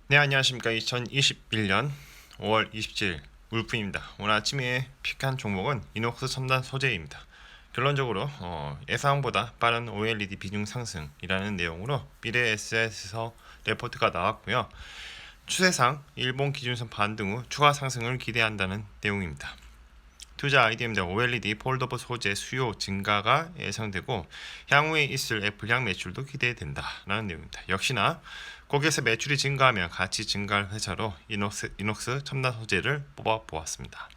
네, 안녕하십니까. 2021년 5월 27일 울프입니다. 오늘 아침에 픽한 종목은 이녹스 첨단 소재입니다. 결론적으로 예상보다 빠른 OLED 비중 상승이라는 내용으로 미래에셋에서 레포트가 나왔고요. 추세상 일본 기준선 반등 후 추가 상승을 기대한다는 내용입니다. 투자 아이디어입니다. OLED 폴더블 소재 수요 증가가 예상되고 향후에 있을 애플향 매출도 기대된다라는 내용입니다. 역시나 고객사 매출이 증가하면 같이 증가할 회사로 이녹스 첨단 소재를 뽑아보았습니다.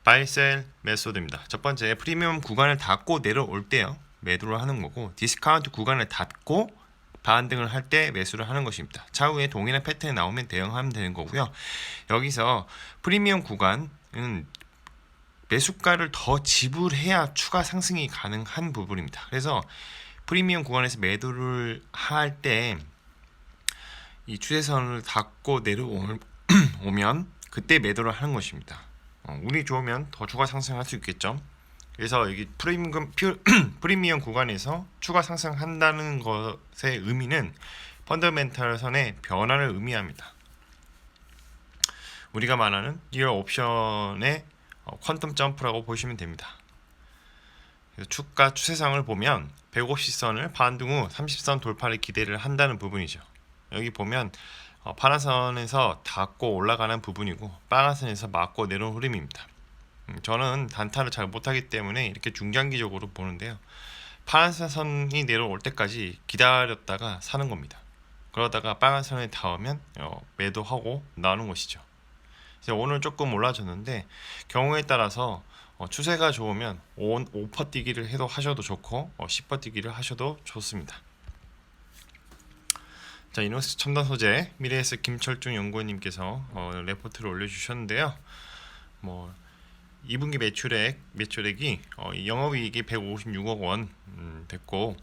바이셀 메소드입니다. 첫 번째, 프리미엄 구간을 닫고 내려올 때요 매도를 하는 거고, 디스카운트 구간을 닫고 반등을 할 때 매수를 하는 것입니다. 차후에 동일한 패턴이 나오면 대응하면 되는 거고요. 여기서 프리미엄 구간은 매수가를 더 지불해야 추가 상승이 가능한 부분입니다. 그래서 프리미엄 구간에서 매도를 할 때 이 추세선을 닫고 내려오면 그때 매도를 하는 것입니다. 운이 좋으면 더 추가 상승할 수 있겠죠. 그래서 여기 프리미엄 구간에서 추가 상승한다는 것의 의미는 펀더멘탈 선의 변화를 의미합니다. 우리가 말하는 리얼 옵션의 퀀텀 점프라고 보시면 됩니다. 주가 추세상을 보면 150선을 반등 후 30선 돌파를 기대를 한다는 부분이죠. 여기 보면 파란 선에서 닫고 올라가는 부분이고 빨간 선에서 맞고 내려오는 흐름입니다. 저는 단타를 잘 못하기 때문에 이렇게 중장기적으로 보는데요. 파란 선이 내려올 때까지 기다렸다가 사는 겁니다. 그러다가 빨간 선에 닿으면 매도하고 나오는 것이죠. 오늘 조금 올라졌는데 경우에 따라서 추세가 좋으면 5% 뛰기를 해도 하셔도 좋고 10% 뛰기를 하셔도 좋습니다. 자, 이녹스 첨단 소재 미래에셋 김철중 연구원님께서 레포트를 올려주셨는데요. 2분기 매출액이 영업이익이 156억 원 됐고,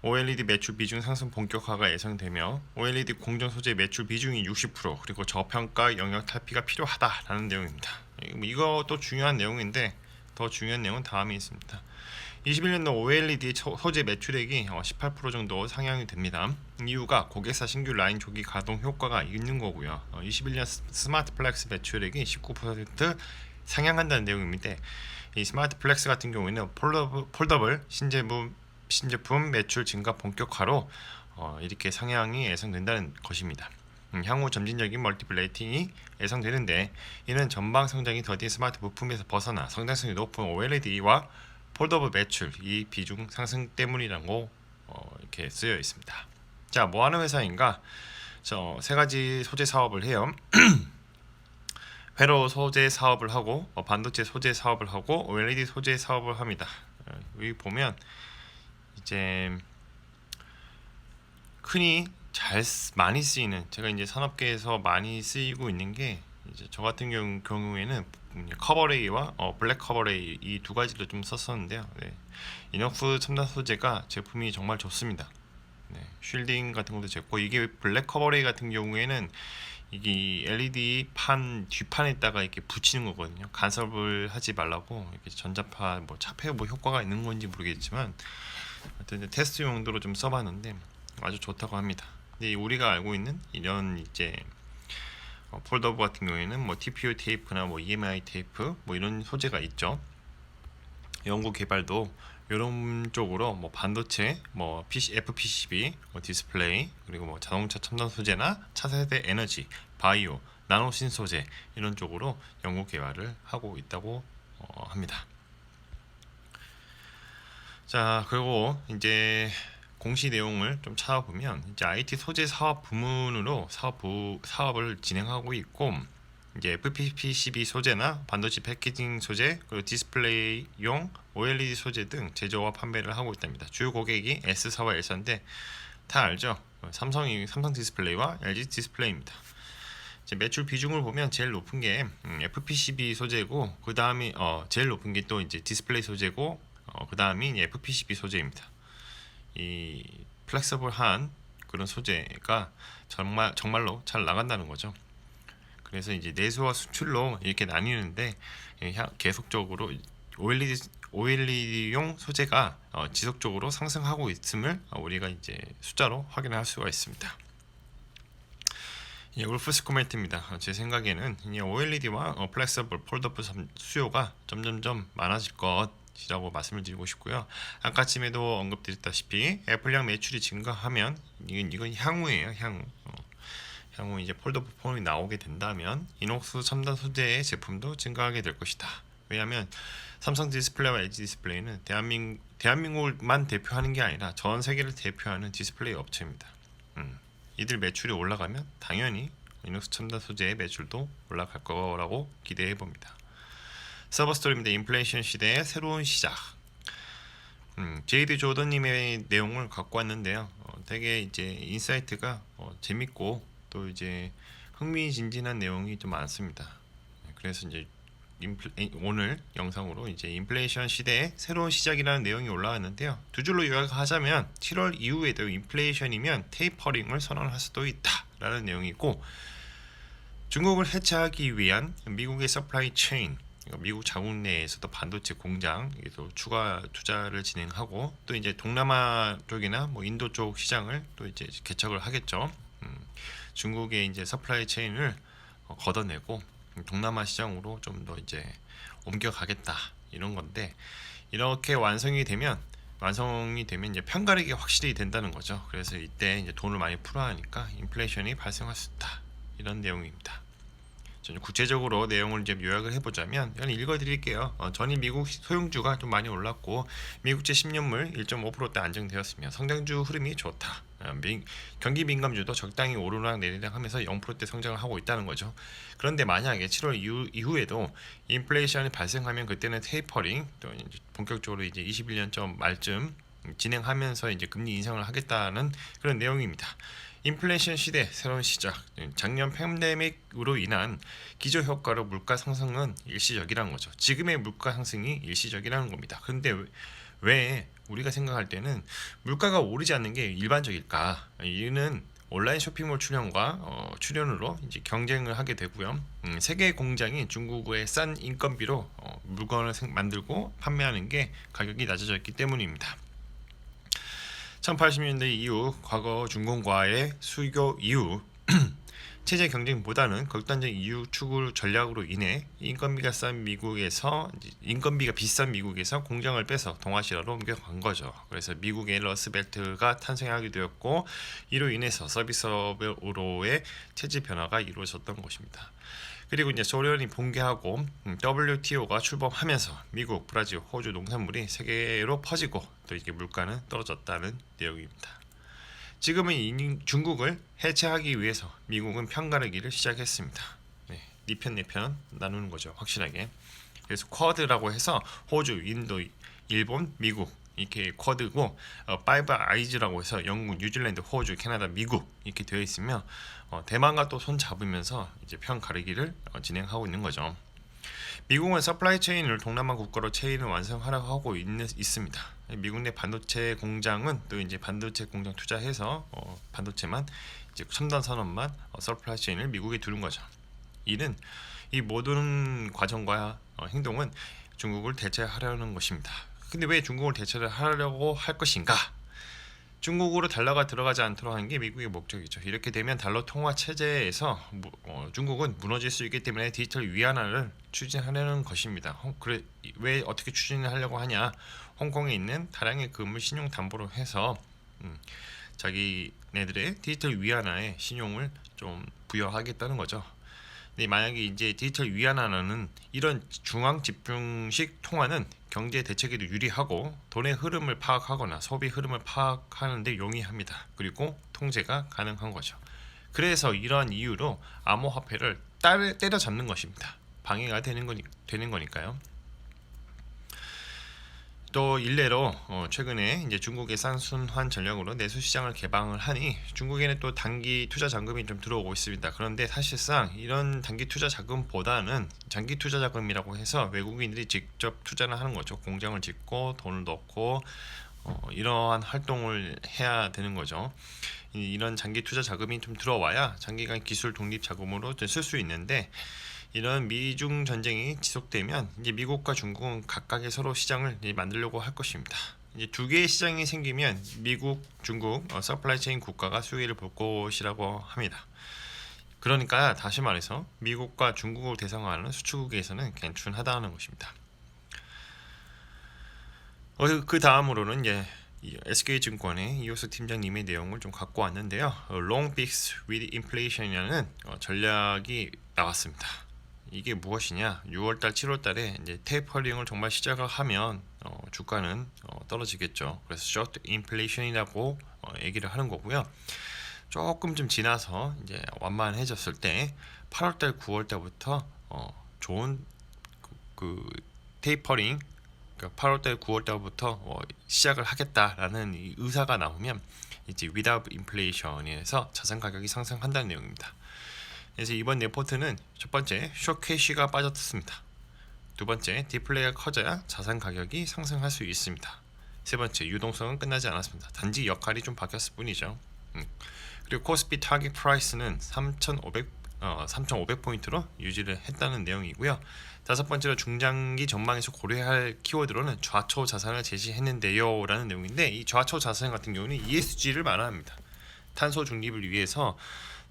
OLED 매출 비중 상승 본격화가 예상되며 OLED 공정 소재 매출 비중이 60%, 그리고 저평가 영역 탈피가 필요하다라는 내용입니다. 이것도 중요한 내용인데 더 중요한 내용은 다음에 있습니다. 21년도 OLED 소재 매출액이 18% 정도 상향이 됩니다. 이유가 고객사 신규 라인 조기 가동 효과가 있는 거고요. 21년 스마트 플렉스 매출액이 19% 상향한다는 내용입니다. 이 스마트 플렉스 같은 경우에는 폴더블 신제품 매출 증가 본격화로 이렇게 상향이 예상된다는 것입니다. 향후 점진적인 멀티플 레이팅이 예상되는데, 이는 전방 성장이 더딘 스마트 부품에서 벗어나 성장성이 높은 OLED와 폴더블 매출 이 비중 상승 때문이라고 이렇게 쓰여 있습니다. 자, 뭐 하는 회사인가? 세 가지 소재 사업을 해요. 회로 소재 사업을 하고 반도체 소재 사업을 하고 OLED 소재 사업을 합니다. 여기 보면 이제 흔히 많이 쓰이는, 제가 이제 산업계에서 많이 쓰이고 있는 게 이제 저 같은 경우에는 커버레이와 블랙 커버레이 이 두 가지를 좀 썼었는데요. 네. 이녹스 첨단 소재가 제품이 정말 좋습니다. 네. 쉴딩 같은 것도 좋고, 이게 블랙 커버레이 같은 경우에는 이게 LED 판 뒷판에다가 이렇게 붙이는 거거든요. 간섭을 하지 말라고 이렇게 전자파 차폐 효과가 있는 건지 모르겠지만, 하여튼 테스트 용도로 좀 써봤는데 아주 좋다고 합니다. 근데 우리가 알고 있는 이런 이제 폴더블 같은 경우에는 TPU 테이프나 EMI 테이프 이런 소재가 있죠. 연구 개발도 이런 쪽으로 반도체, FPCB, 디스플레이, 그리고 자동차 첨단 소재나 차세대 에너지, 바이오, 나노신 소재 이런 쪽으로 연구 개발을 하고 있다고 합니다. 자, 그리고 이제 공시 내용을 좀 찾아보면 이제 IT 소재 사업 부문으로 사업을 진행하고 있고, 이제 FPCB 소재나 반도체 패키징 소재, 그리고 디스플레이용 OLED 소재 등 제조와 판매를 하고 있답니다. 주요 고객이 S사와 L사인데 다 알죠? 삼성 디스플레이와 LG 디스플레이입니다. 이제 매출 비중을 보면 제일 높은 게 FPCB 소재고, 그 다음이 제일 높은 게 또 이제 디스플레이 소재고, 그 다음이 FPCB 소재입니다. 이 플렉서블한 그런 소재가 정말로 잘 나간다는 거죠. 그래서 이제 내수와 수출로 이렇게 나뉘는데, 계속적으로 OLED용 소재가 지속적으로 상승하고 있음을 우리가 이제 숫자로 확인할 수가 있습니다. 예, 울프스 코멘트입니다. 제 생각에는 이 OLED와 플렉서블 폴더블 수요가 점점점 많아질 것이라고 말씀을 드리고 싶고요. 아까쯤에도 언급드렸다시피 애플량 매출이 증가하면 이건 향후예요. 향후 이제 폴더블 폰이 나오게 된다면 이녹스 첨단 소재의 제품도 증가하게 될 것이다. 왜냐하면 삼성 디스플레이와 LG 디스플레이는 대한민국만 대표하는 게 아니라 전 세계를 대표하는 디스플레이 업체입니다. 이들 매출이 올라가면 당연히 리눅스 첨단 소재의 매출도 올라갈 거라고 기대해 봅니다. 서버 스토리입니다. 인플레이션 시대의 새로운 시작. 제이드 조던님의 내용을 갖고 왔는데요. 되게 이제 인사이트가 재밌고 또 이제 흥미진진한 내용이 좀 많습니다. 그래서 이제 오늘 영상으로 이제 인플레이션 시대의 새로운 시작이라는 내용이 올라왔는데요. 두 줄로 요약하자면 7월 이후에도 인플레이션이면 테이퍼링을 선언할 수도 있다라는 내용이 있고, 중국을 해체하기 위한 미국의 서플라이 체인, 미국 자국 내에서도 반도체 공장에도 추가 투자를 진행하고 또 이제 동남아 쪽이나 뭐 인도 쪽 시장을 또 이제 개척을 하겠죠. 중국의 이제 서플라이 체인을 걷어내고 동남아 시장으로 좀 더 이제 옮겨가겠다 이런 건데, 이렇게 완성이 되면 이제 편가르기 확실히 된다는 거죠. 그래서 이때 이제 돈을 많이 풀어야 하니까 인플레이션이 발생할 수 있다 이런 내용입니다. 저는 구체적으로 내용을 좀 요약을 해보자면 그냥 읽어드릴게요. 전일 미국 소형주가 좀 많이 올랐고 미국제 10년물 1.5%대 안정되었으며 성장주 흐름이 좋다. 경기 민감주도 적당히 오르락 내리락 하면서 0%대 성장을 하고 있다는 거죠. 그런데 만약에 7월 이후에도 인플레이션이 발생하면 그때는 테이퍼링, 또 이제 본격적으로 이제 21년 말쯤 진행하면서 이제 금리 인상을 하겠다는 그런 내용입니다. 인플레이션 시대 새로운 시작. 작년 팬데믹으로 인한 기저 효과로 물가 상승은 일시적이라는 거죠. 지금의 물가 상승이 일시적이라는 겁니다. 그런데 왜 우리가 생각할 때는 물가가 오르지 않는 게 일반적일까? 이는 온라인 쇼핑몰 출현으로 이제 경쟁을 하게 되고요. 세계 공장이 중국의 싼 인건비로 물건을 만들고 판매하는 게 가격이 낮아졌기 때문입니다. 1080년대 이후 과거 중공과의 수교 이후 체제 경쟁보다는 극단적 이유 추구 전략으로 인해 인건비가 비싼 미국에서 공장을 빼서 동아시아로 옮겨간 거죠. 그래서 미국의 러스벨트가 탄생하게 되었고, 이로 인해서 서비스업으로의 체제 변화가 이루어졌던 것입니다. 그리고 이제 소련이 붕괴하고 WTO가 출범하면서 미국, 브라질, 호주 농산물이 세계로 퍼지고 또 이게 물가는 떨어졌다는 내용입니다. 지금은 중국을 해체하기 위해서 미국은 편가르기를 시작했습니다. 네, 니편 내편 나누는 거죠, 확실하게. 그래서 쿼드라고 해서 호주, 인도, 일본, 미국 이렇게 쿼드고, 파이브 아이즈라고 해서 영국, 뉴질랜드, 호주, 캐나다, 미국 이렇게 되어 있으며 대만과 또 손 잡으면서 이제 편가르기를 진행하고 있는 거죠. 미국은 서플라이 체인을 동남아 국가로 체인을 완성하려고 하고 있습니다. 미국 내 반도체 공장은 또 이제 반도체 공장 투자해서 반도체만 이제 첨단 산업만 서플라이 체인을 미국에 두는 거죠. 이는 이 모든 과정과 행동은 중국을 대체하려는 것입니다. 근데 왜 중국을 대체를 하려고 할 것인가? 중국으로 달러가 들어가지 않도록 하는 게 미국의 목적이죠. 이렇게 되면 달러 통화 체제에서 중국은 무너질 수 있기 때문에 디지털 위안화를 추진하려는 것입니다. 그래, 왜 어떻게 추진하려고 하냐? 홍콩에 있는 다량의 금을 신용 담보로 해서 자기네들의 디지털 위안화에 신용을 좀 부여하겠다는 거죠. 근데 만약에 이제 디지털 위안화는 이런 중앙 집중식 통화는 경제 대책에도 유리하고 돈의 흐름을 파악하거나 소비 흐름을 파악하는 데 용이합니다. 그리고 통제가 가능한 거죠. 그래서 이러한 이유로 암호화폐를 때려잡는 것입니다. 방해가 되는 거니까요. 또 일례로 최근에 이제 중국의 쌍순환 전략으로 내수 시장을 개방을 하니 중국에는 또 단기 투자 자금이 좀 들어오고 있습니다. 그런데 사실상 이런 단기 투자 자금보다는 장기 투자 자금이라고 해서 외국인들이 직접 투자를 하는 거죠. 공장을 짓고 돈을 넣고 이러한 활동을 해야 되는 거죠. 이런 장기 투자 자금이 좀 들어와야 장기간 기술 독립 자금으로 쓸 수 있는데, 이런 미중 전쟁이 지속되면 이제 미국과 중국은 각각의 서로 시장을 만들려고 할 것입니다. 이제 두 개의 시장이 생기면 미국, 중국 서플라이 체인 국가가 수혜를 볼 것이라고 합니다. 그러니까 다시 말해서 미국과 중국을 대상으로 하는 수출국에서는 괜찮하다는 것입니다. 그 다음으로는 이 SK증권의 이호수 팀장님의 내용을 좀 갖고 왔는데요. Long Fix with Inflation이라는 전략이 나왔습니다. 이게 무엇이냐? 6월달, 7월달에 이제 테이퍼링을 정말 시작을 하면 주가는 떨어지겠죠. 그래서 Short Inflation이라고 얘기를 하는 거고요. 조금 좀 지나서 이제 완만해졌을 때 8월달, 9월달부터 좋은 그 테이퍼링, 그러니까 8월달, 9월달부터 시작을 하겠다라는 이 의사가 나오면 이제 without inflation에서 자산 가격이 상승한다는 내용입니다. 그래서 이번 레포트는 첫 번째 쇼캐시가 빠졌습니다. 두 번째 디플레이가 커져야 자산 가격이 상승할 수 있습니다. 세 번째 유동성은 끝나지 않았습니다. 단지 역할이 좀 바뀌었을 뿐이죠. 그리고 코스피 타깃 프라이스는 3,500포인트로 유지를 했다는 내용이고요. 다섯 번째로 중장기 전망에서 고려할 키워드로는 좌초 자산을 제시했는데요 라는 내용인데, 이 좌초 자산 같은 경우는 ESG를 말합니다. 탄소 중립을 위해서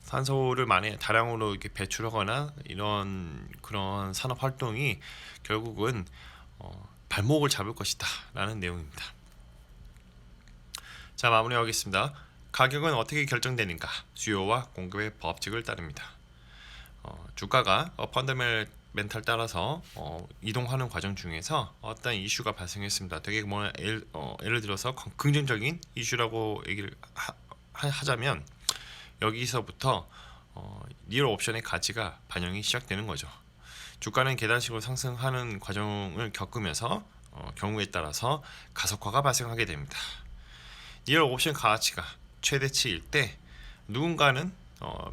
탄소를 만에 다량으로 이렇게 배출하거나 이런 그런 산업 활동이 결국은 발목을 잡을 것이다 라는 내용입니다. 자, 마무리하겠습니다. 가격은 어떻게 결정되는가? 수요와 공급의 법칙을 따릅니다. 주가가 펀더멘탈 따라서 이동하는 과정 중에서 어떤 이슈가 발생했습니다. 되게 예를 들어서 긍정적인 이슈라고 얘기를 하자면 여기서부터 리얼 옵션의 가치가 반영이 시작되는 거죠. 주가는 계단식으로 상승하는 과정을 겪으면서 경우에 따라서 가속화가 발생하게 됩니다. 리얼 옵션 가치가 최대치일 때 누군가는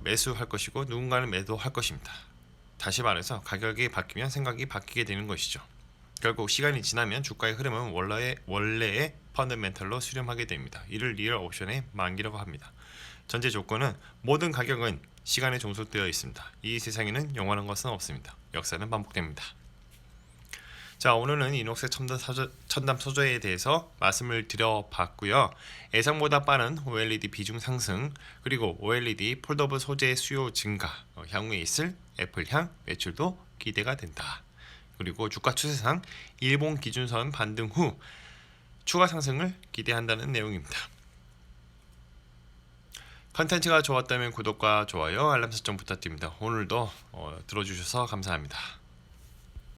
매수할 것이고 누군가는 매도할 것입니다. 다시 말해서 가격이 바뀌면 생각이 바뀌게 되는 것이죠. 결국 시간이 지나면 주가의 흐름은 원래의 펀더멘털로 수렴하게 됩니다. 이를 리얼 옵션의 만기라고 합니다. 전제 조건은 모든 가격은 시간에 종속되어 있습니다. 이 세상에는 영원한 것은 없습니다. 역사는 반복됩니다. 자, 오늘은 이녹스 첨단 소재에 대해서 말씀을 드려봤고요. 예상보다 빠른 OLED 비중 상승, 그리고 OLED 폴더블 소재 수요 증가, 향후에 있을 애플향 매출도 기대가 된다. 그리고 주가 추세상 일본 기준선 반등 후 추가 상승을 기대한다는 내용입니다. 컨텐츠가 좋았다면 구독과 좋아요, 알람 설정 부탁드립니다. 오늘도 들어주셔서 감사합니다.